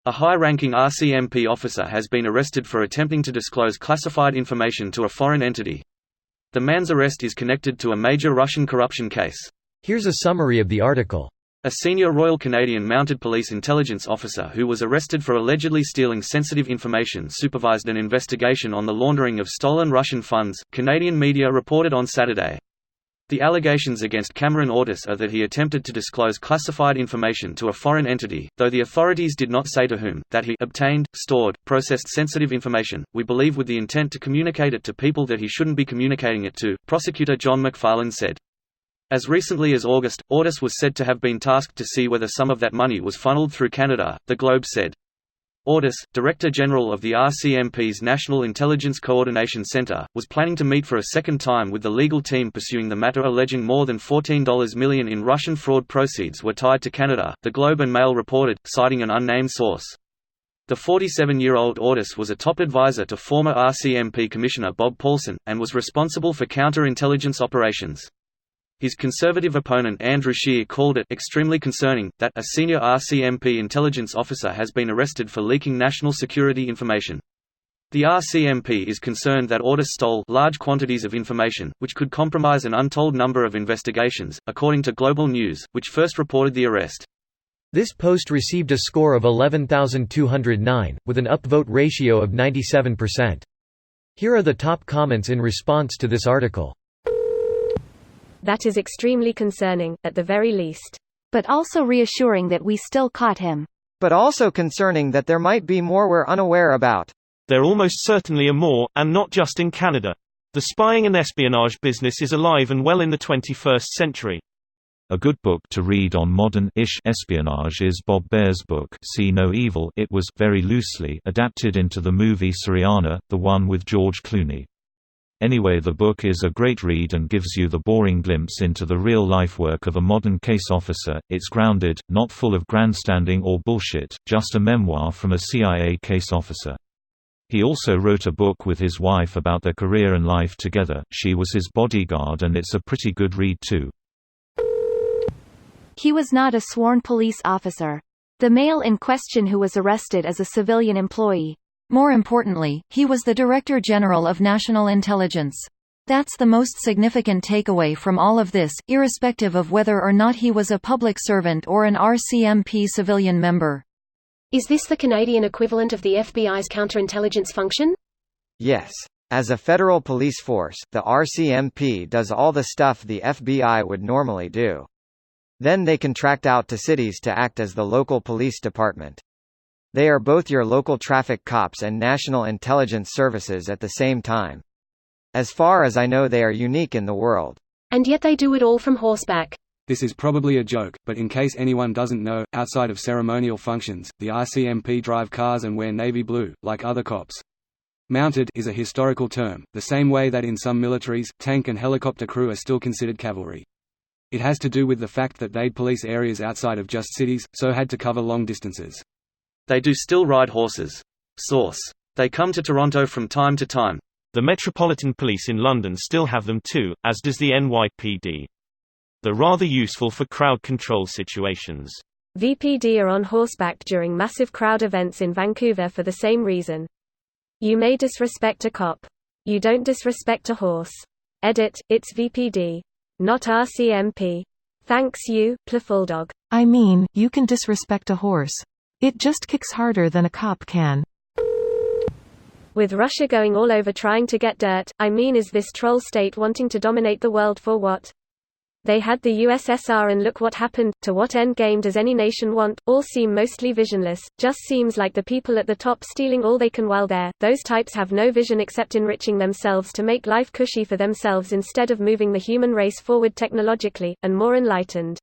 A high-ranking RCMP officer has been arrested for attempting to disclose classified information to a foreign entity. The man's arrest is connected to a major Russian corruption case. Here's a summary of the article. A senior Royal Canadian Mounted Police intelligence officer who was arrested for allegedly stealing sensitive information supervised an investigation on the laundering of stolen Russian funds, Canadian media reported on Saturday. The allegations against Cameron Ortis are that he attempted to disclose classified information to a foreign entity, though the authorities did not say to whom, that he obtained, stored, processed sensitive information, we believe with the intent to communicate it to people that he shouldn't be communicating it to, Prosecutor John McFarlane said. As recently as August, Ortis was said to have been tasked to see whether some of that money was funneled through Canada, The Globe said. Ortis, Director General of the RCMP's National Intelligence Coordination Centre, was planning to meet for a second time with the legal team pursuing the matter, alleging more than $14 million in Russian fraud proceeds were tied to Canada, The Globe and Mail reported, citing an unnamed source. The 47-year-old Ortis was a top advisor to former RCMP Commissioner Bob Paulson, and was responsible for counter-intelligence operations. His conservative opponent Andrew Scheer called it extremely concerning that a senior RCMP intelligence officer has been arrested for leaking national security information. The RCMP is concerned that Ortis stole large quantities of information, which could compromise an untold number of investigations, according to Global News, which first reported the arrest. This post received a score of 11,209, with an upvote ratio of 97%. Here are the top comments in response to this article. That is extremely concerning, at the very least. But also reassuring that we still caught him. But also concerning that there might be more we're unaware about. There almost certainly are more, and not just in Canada. The spying and espionage business is alive and well in the 21st century. A good book to read on modern-ish espionage is Bob Baer's book See No Evil. It was, very loosely, adapted into the movie Syriana, the one with George Clooney. Anyway, the book is a great read and gives you the boring glimpse into the real-life work of a modern case officer. It's grounded, not full of grandstanding or bullshit, just a memoir from a CIA case officer. He also wrote a book with his wife about their career and life together. She was his bodyguard, and it's a pretty good read too. He was not a sworn police officer. The male in question who was arrested is a civilian employee. More importantly, he was the Director General of National Intelligence. That's the most significant takeaway from all of this, irrespective of whether or not he was a public servant or an RCMP civilian member. Is this the Canadian equivalent of the FBI's counterintelligence function? Yes. As a federal police force, the RCMP does all the stuff the FBI would normally do. Then they contract out to cities to act as the local police department. They are both your local traffic cops and national intelligence services at the same time. As far as I know, they are unique in the world. And yet they do it all from horseback. This is probably a joke, but in case anyone doesn't know, outside of ceremonial functions, the RCMP drive cars and wear navy blue, like other cops. Mounted is a historical term, the same way that in some militaries, tank and helicopter crew are still considered cavalry. It has to do with the fact that they'd police areas outside of just cities, so had to cover long distances. They do still ride horses. Source. They come to Toronto from time to time. The Metropolitan Police in London still have them too, as does the NYPD. They're rather useful for crowd control situations. VPD are on horseback during massive crowd events in Vancouver for the same reason. You may disrespect a cop. You don't disrespect a horse. Edit, it's VPD. Not RCMP. Thanks you, Plafulldog. I mean, you can disrespect a horse. It just kicks harder than a cop can. With Russia going all over trying to get dirt, I mean, is this troll state wanting to dominate the world for what? They had the USSR and look what happened. To what end game does any nation want? All seem mostly visionless, just seems like the people at the top stealing all they can while there. Those types have no vision except enriching themselves to make life cushy for themselves instead of moving the human race forward technologically, and more enlightened.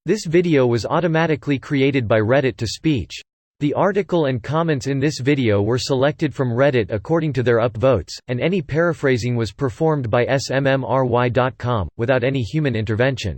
This video was automatically created by Reddit to speech. The article and comments in this video were selected from Reddit according to their upvotes, and any paraphrasing was performed by smmry.com, without any human intervention.